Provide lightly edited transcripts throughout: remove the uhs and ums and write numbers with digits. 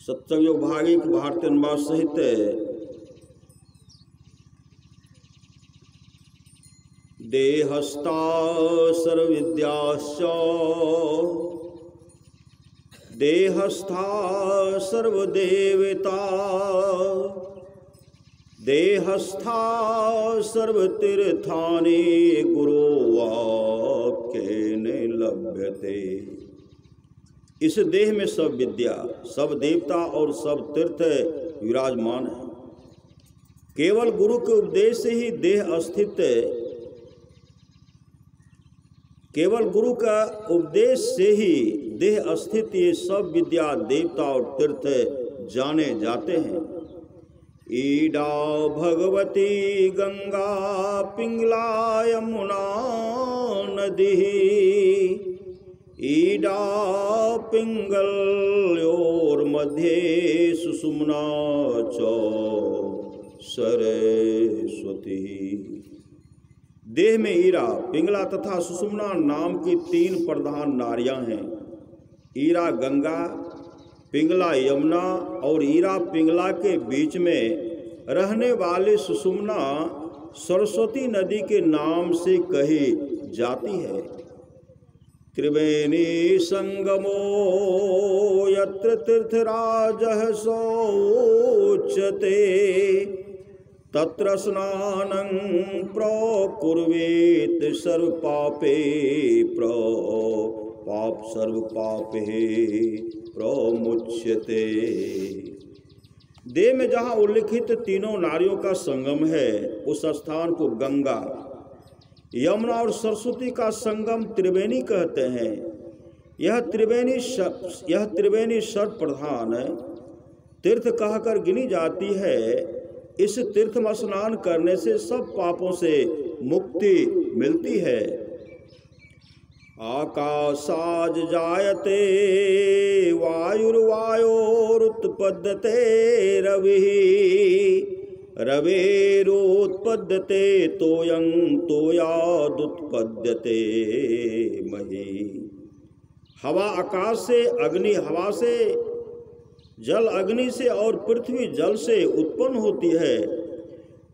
सत्संग योग भागिक भारतीय निवास सहित देहस्था सर्वविद्याश्च देहस्था सर्वदेवता देहस्था सर्वतीर्थानि गुरुवाक्येन लभ्यते। इस देह में सब विद्या, सब देवता और सब तीर्थ विराजमान है। केवल गुरु के उपदेश से ही देह अस्तित्व, केवल गुरु का उपदेश से ही देह अस्तित्व ये सब विद्या, देवता और तीर्थ जाने जाते हैं। ईडा भगवती गंगा पिंगला यमुना नदी ईडा पिंगल्योर मध्य सुषुम्ना च सरस्वती। देह में ईरा, पिंगला तथा सुषुम्ना नाम की 3 प्रधान नारियां हैं। ईरा गंगा, पिंगला यमुना और ईरा पिंगला के बीच में रहने वाले सुषुम्ना सरस्वती नदी के नाम से कही जाती है। त्रिवेणी संगमो यत्र तीर्थराजः शोच्यते तत्र स्नानं प्रकुर्वेत सर्वपापे सर्वपापे प्रमुच्यते। देह में जहाँ उल्लिखित तीनों नारियों का संगम है उस स्थान को गंगा, यमुना और सरस्वती का संगम त्रिवेणी कहते हैं। यह त्रिवेणी सर्व प्रधान तीर्थ कहकर गिनी जाती है। इस तीर्थ में स्नान करने से सब पापों से मुक्ति मिलती है। आकाशाज जायते वायुर्वायोरुत्पद्यते रविः रवेरोत्पद्यते तोयं तोयादुत्पद्यते मही। हवा आकाश से, अग्नि हवा से, जल अग्नि से और पृथ्वी जल से उत्पन्न होती है।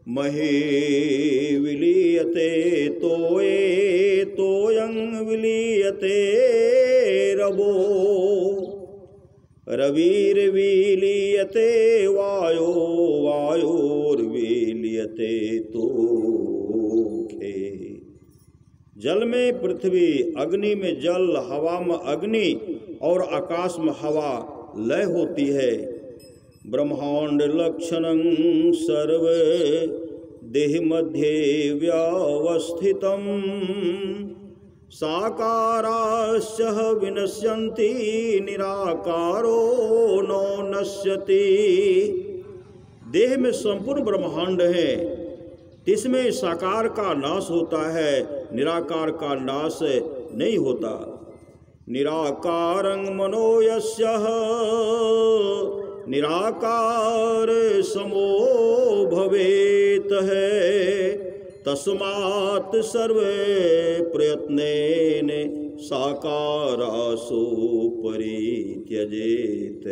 मही विलीयते तोये तोयं विलीयते रवो रविर्विलीयते वायो वायोर्विलीयते तोखे। जल में पृथ्वी, अग्नि में जल, हवा में अग्नि और आकाश में हवा लय होती है। ब्रह्मांड लक्षणं सर्व देह मध्ये व्यवस्थितं साकाराश्च विनश्यन्ति निराकारो न नश्यति। देह में संपूर्ण ब्रह्मांड है, जिसमें साकार का नाश होता है, निराकार का नाश नहीं होता। निराकारं मनो यस्यः निराकार समो भवेत है तस्मात् सर्वे प्रयत्नेन साकारासु परित्यजेत।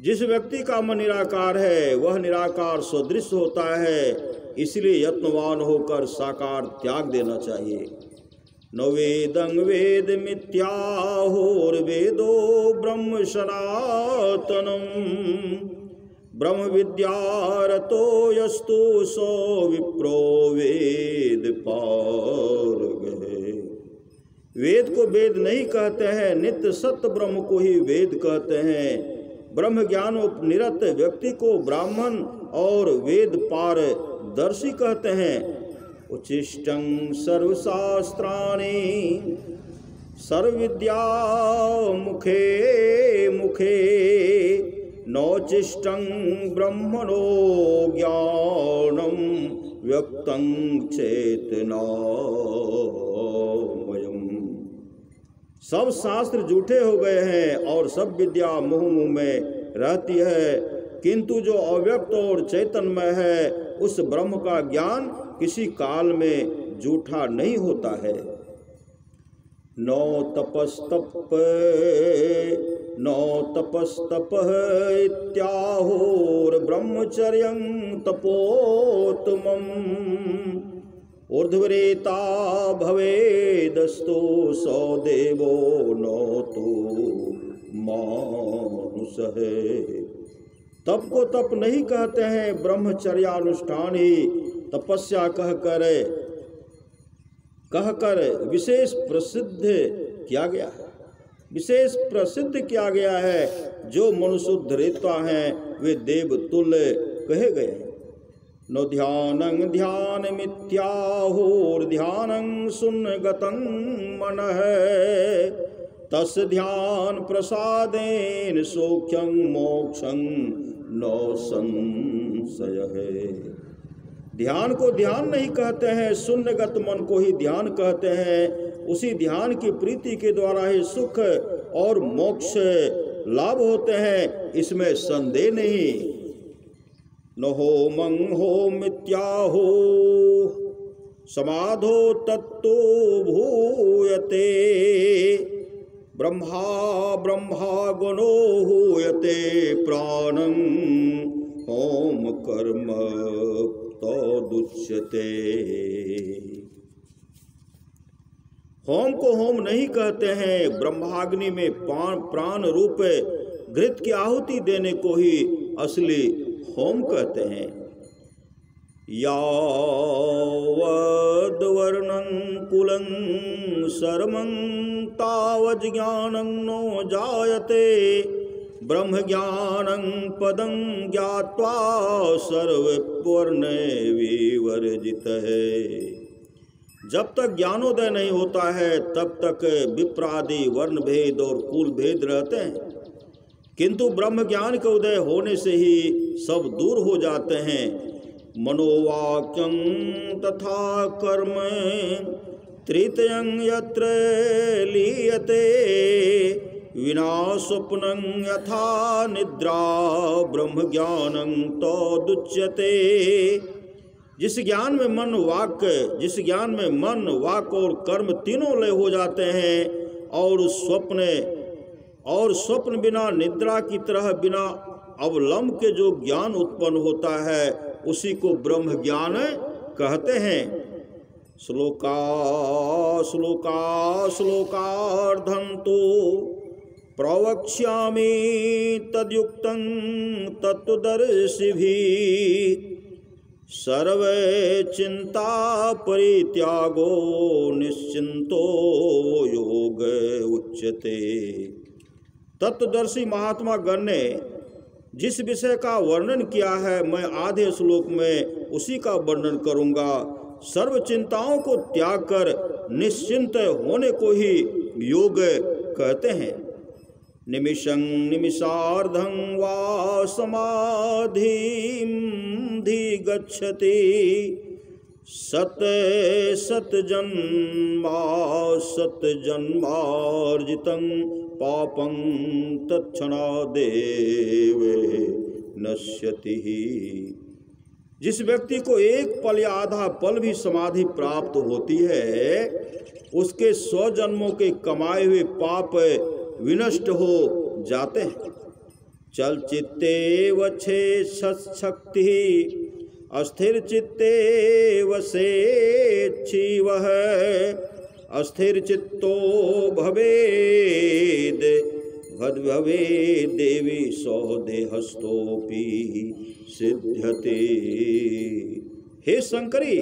जिस व्यक्ति का मन निराकार है वह निराकार सदृश होता है, इसलिए यत्नवान होकर साकार त्याग देना चाहिए। न वेदं वेद मिथ्याहोर्वेदो ब्रह्म सनातनम् ब्रह्म विद्यारतो यस्तु सो विप्रो वेद पारगः। वेद को वेद नहीं कहते हैं, नित्य सत्य ब्रह्म को ही वेद कहते हैं। ब्रह्म ज्ञानोपनिरत व्यक्ति को ब्राह्मण और वेद पारदर्शी कहते हैं। उच्छिष्टं सर्वशास्त्राणि सर्वविद्या मुखे मुखे नोचिष्टं ब्रह्मणो ज्ञानं व्यक्तं चेतनामयम्। सब शास्त्र झूठे हो गए हैं और सब विद्या मुँह मुँह में रहती है, किंतु जो अव्यक्त और चैतन्यमय है उस ब्रह्म का ज्ञान किसी काल में झूठा नहीं होता है। नो तपस्तप नो तपस्तपः इत्याहुर्ब्रह्मचर्यं तपोत्तमम् ऊर्ध्वरेता भवेदस्तु सो देवो नो तु मानुषः। तप को तप नहीं कहते हैं, ब्रह्मचर्यानुष्ठान ही तपस्या कहकर विशेष प्रसिद्ध किया गया है। विशेष प्रसिद्ध किया गया है। जो मनुष्य उद्धरेता हैं वे देवतुल्य कहे गए हैं। नो ध्यानं ध्यानमित्याहुर्ध्यानं शून्यगतं मनः तस् ध्यान प्रसादेन सौख्यं मोक्षं नो संशयः। ध्यान को ध्यान नहीं कहते हैं, शून्यगत मन को ही ध्यान कहते हैं। उसी ध्यान की प्रीति के द्वारा ही सुख और मोक्ष लाभ होते हैं, इसमें संदेह नहीं। न होमं होमित्याहो समाधो तत्तो भूयते ब्रह्मा ब्रह्मा गुणो हूयते प्राणं होम कर्म तदुच्यते। होम को होम नहीं कहते हैं, ब्रह्माग्नि में प्राण रूप घृत की आहुति देने को ही असली होम कहते हैं। यावद् वर्णं कुलं सर्वं तावद् ज्ञानं नो जायते ब्रह्म ज्ञानं पदं ज्ञात्वा सर्ववर्णे विवर्जितः। जब तक ज्ञानोदय नहीं होता है तब तक विप्रादि वर्ण भेद और कुल भेद रहते हैं, किंतु ब्रह्म ज्ञान के उदय होने से ही सब दूर हो जाते हैं। मनोवाक्यं तथा कर्म तृतीयं यत्र लीयते विना स्वप्नं यथा निद्रा ब्रह्म ज्ञानं तदुच्यते। जिस ज्ञान में मन वाक और कर्म तीनों लय हो जाते हैं और स्वप्न बिना निद्रा की तरह बिना अवलंब के जो ज्ञान उत्पन्न होता है उसी को ब्रह्म ज्ञान कहते हैं। श्लोकार्धं तो प्रवक्ष्यामि तद्युक्तं तत्त्वदर्शिभिः सर्वे चिंता परित्यागो निश्चिंतो योग उच्यते। तत्वदर्शी महात्मा गण ने जिस विषय का वर्णन किया है मैं आधे श्लोक में उसी का वर्णन करूंगा। सर्व चिंताओं को त्याग कर निश्चिंत होने को ही योग कहते हैं। निमिषं निमिषार्धं वा समाधिं गच्छति शतजन्मार्जितं पापं तत्क्षणादेव नश्यति। जिस व्यक्ति को एक पल या आधा पल भी समाधि प्राप्त होती है उसके 100 जन्मों के कमाए हुए पाप विनष्ट हो जाते हैं। चल चित्ते वछे शक्ति अस्थिर चित्ते वसेच्छी वह अस्थिर चित्तो भवेद भवे देवी सौ देहस्तोपि सिद्ध्यते। हे शंकरी,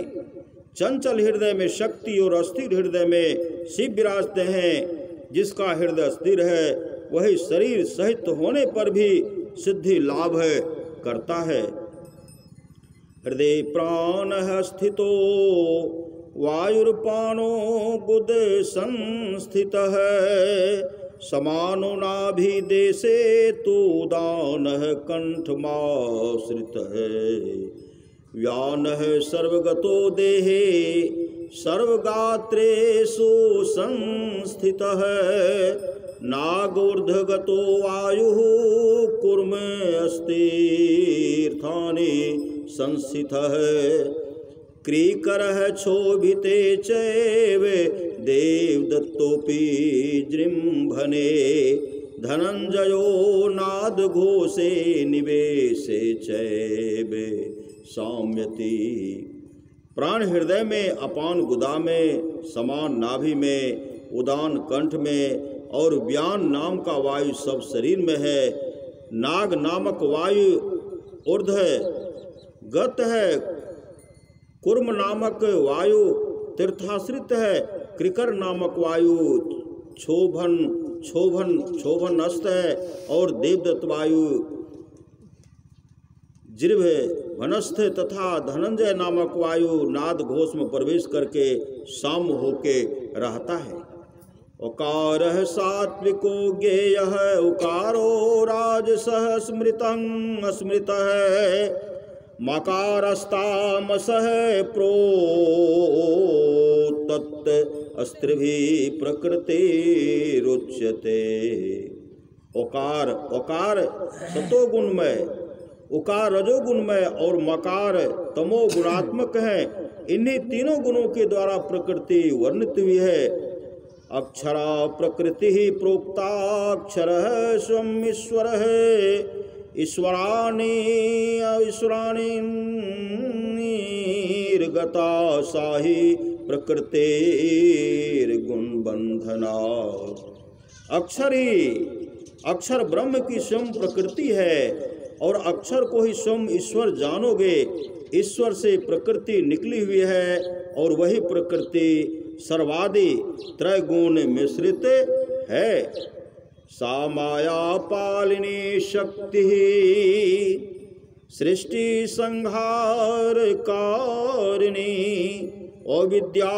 चंचल हृदय में शक्ति और अस्थिर हृदय में शिव विराजते हैं। जिसका हृदय स्थिर है वही शरीर सहित होने पर भी सिद्धि लाभ करता है। हृदय प्राण स्थितो वायुर्पानो बुध संस्थित समानो नाभि देशे तु दान कंठमाश्रित व्यान सर्वगतो देहे सर्वगात्रेषु संस्थितः नागोर्धगतो वायुः कुर्म अस्तीर्थानि संस्थितः क्रीकरः क्षोभिते चैव देवदत्तोऽपि जृम्भणे धनंजयो नाद घोषे निवेशे चैवे साम्यति। प्राण हृदय में, अपान गुदा में, समान नाभि में, उदान कंठ में और व्यान नाम का वायु सब शरीर में है। नाग नामक वायु ऊर्ध्व गत है। कुर्म नामक वायु तीर्थाश्रित है। क्रिकर नामक वायु क्षोभनस्थ है और देवदत्त वायु जिह्व वनस्थ तथा धनंजय नामक वायु नाद घोष में प्रवेश करके साम होके रहता है। उकार सात्विको ज्ञेय उकारो राजसः स्मृतं स्मृत है। मकारस्तामसः प्रोतत् अस्त्रिभिः प्रकृतिरुच्यते। ओकार, ओकार सतोगुणमय, उकार रजोगुणमय और मकार तमो गुणात्मक है। इन्हीं तीनों गुणों के द्वारा प्रकृति वर्णित हुई है। अक्षरा प्रकृति ही प्रोक्ताक्षर स्वयं ईश्वर है। ईश्वराणी निर्गता साही प्रकृतिर्गुण बंधना। अक्षर ही, अक्षर ब्रह्म की स्वयं प्रकृति है और अक्षर को ही स्वयं ईश्वर जानोगे। ईश्वर से प्रकृति निकली हुई है और वही प्रकृति सर्वादि त्रैगुण मिश्रित है। सा माया पालिनी शक्ति सृष्टि संहार कारिणी। अविद्या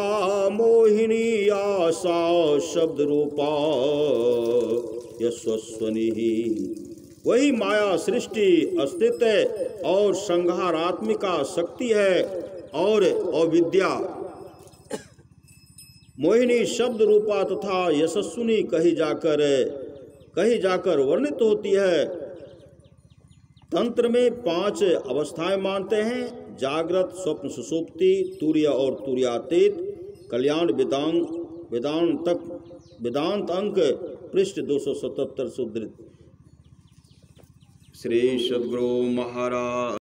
मोहिनी आशा शब्द रूपा यशस्वनी। वही माया सृष्टि अस्तित्व और संहारात्मिका शक्ति है और अविद्या मोहिनी शब्द रूपा तथा यशस्विनी कही जाकर वर्णित होती है। तंत्र में 5 अवस्थाएं मानते हैं: जागृत, स्वप्न, सुषुप्ति, तुर्य और तुर्यातीत। कल्याण वेदांत अंक पृष्ठ 277 से उद्धृत। श्री सद्गुरु महाराज।